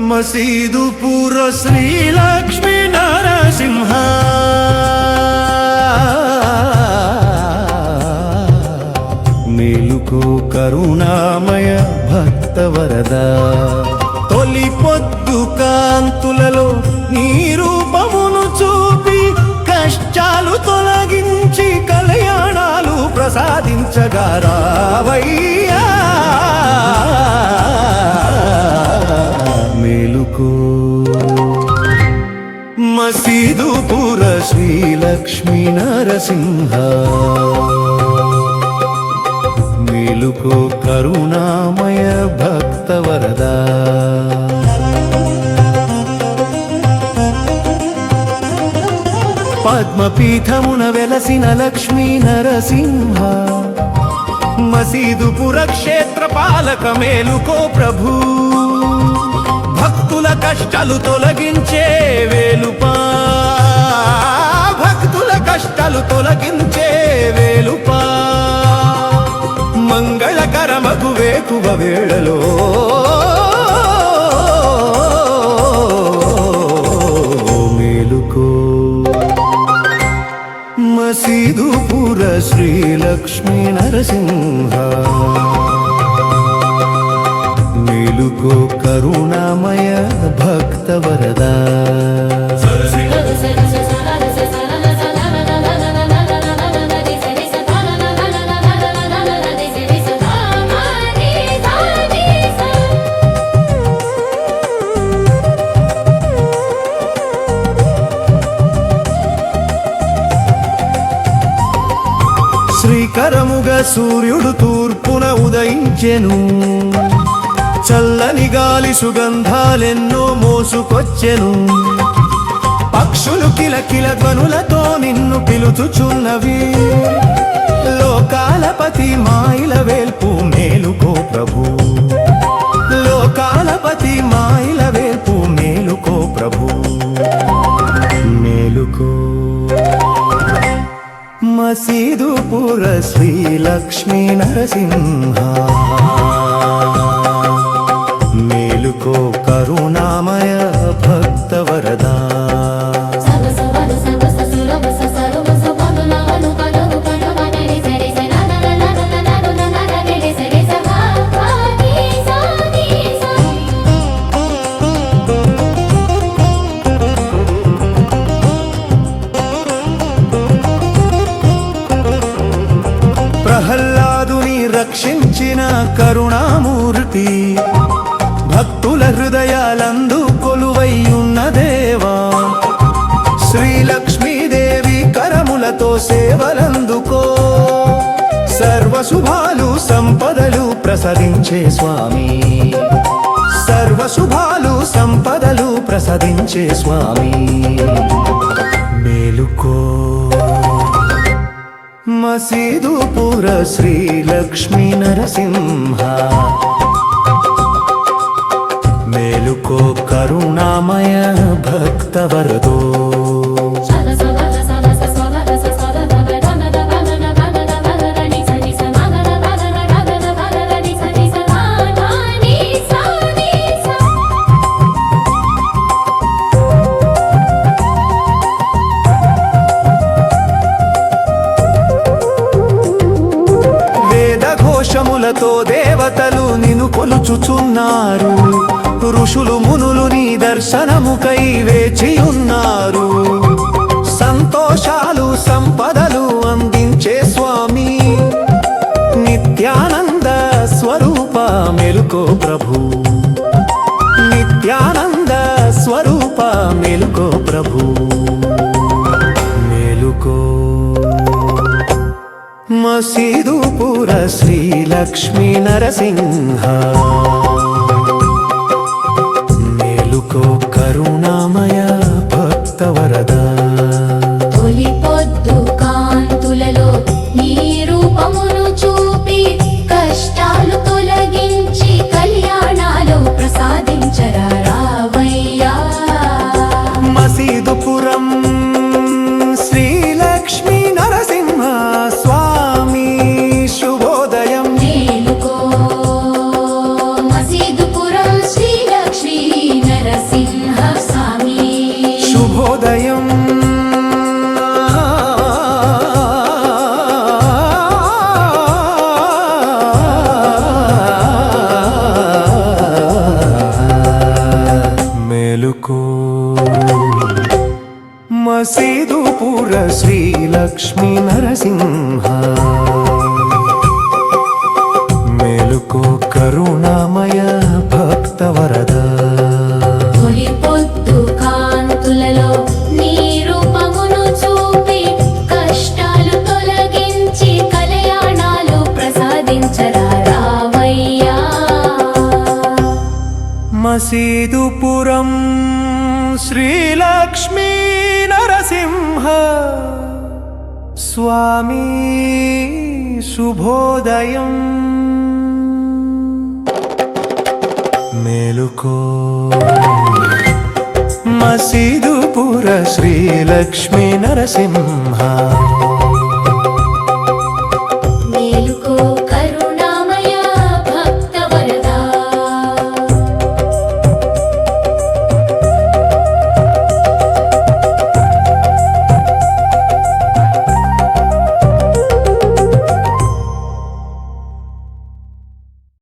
మసీదుపుర శ్రీ లక్ష్మీ నరసింహ మేలుకో కరుణామయ భక్తవరద తొలి పొద్దు కాంతులలో నీ రూపమును చూపి కష్టాలు తొలగించి కళ్యాణాలు ప్రసాదించగా రావయ్యా మేలుకో మసీదుపుర శ్రీ లక్ష్మీ నరసింహ మేలుకో కరుణామయ భక్తవరద పద్మపీఠమున వెలసిన లక్ష్మీ నరసింహ మసీదుపుర క్షేత్ర పాలక మేలుకో ప్రభు భక్తుల కష్టాలు తొలగించే వేలుపా భక్తుల కష్టాలు తొలగించే వేలుపా మంగళకరమగు వేకువ వేళలో మేలుకో మసీదుపుర శ్రీ లక్ష్మీ నరసింహ మేలుకో కరుణామయ భక్తవరద శ్రీకరముగా సూర్యుడు తూర్పున ఉదయించెను చల్లని గాలి సుగంధాలెన్నో మోసుకొచ్చెను పక్షులు కిలకిల ధ్వనులతో నిన్ను పిలుచుచున్నవి లోకాలపతి మాయిల వేల్పు మేలుకో ప్రభు లోకాలపతి మాయిల వేల్పు మేలుకో ప్రభు మేలుకో మసీదుపుర శ్రీ లక్ష్మీ నరసింహ మేలుకో కరుణామయ భక్తవరద ప్రహ్లాదుని రక్షించిన కరుణామూర్తి భక్తుల హృదయాలందు కొలువై ఉన్న దేవా శ్రీలక్ష్మీదేవి కరములతో సేవలందుకో సర్వశుభాలు సంపదలు ప్రసాదించే స్వామి సర్వశుభాలు సంపదలు ప్రసాదించే స్వామి మేలుకో మసీదుపుర శ్రీ లక్ష్మీ నరసింహ మేలుకో కరుణామయ భక్తవరదో వేదఘోషములతో దేవతలు నిన్ను కొలుచుచున్నారు ఋషులు మునులు నీ దర్శనముకై వేచియున్నారు సంతోషాలు సంపద మేలుకో ప్రభు నిత్యానంద స్వరూప మేలుకో ప్రభు మేలుకో మసీదుపుర శ్రీ లక్ష్మీ నరసింహ మేలుకో కరుణామయ భక్తవరద తొలి పొద్దు కాంతులలో నీ రూపమును చూపి కష్టాలు తొలగించి కళ్యాణాలు ప్రసాదించరా రావయ్యా మసీదుపురం శ్రీ లక్ష్మీ నరసింహ స్వామి శుభోదయం మేలుకో మసీదుపురం శ్రీ లక్ష్మీ నరసింహ స్వామి శుభోదయం మేలుకో మసీదుపుర శ్రీ లక్ష్మీ నరసింహ మేలుకో కరుణామయ భక్తవరద తొలి పొద్దు కాంతులలో నీ రూపమును చూపి కష్టాలు తొలగించి కళ్యాణాలు ప్రసాదించరా రావయ్యా మసీదుపురం శ్రీ లక్ష్మీ నరసింహ స్వామి శుభోదయం మేలుకో మసీదుపుర శ్రీ లక్ష్మీ నరసింహ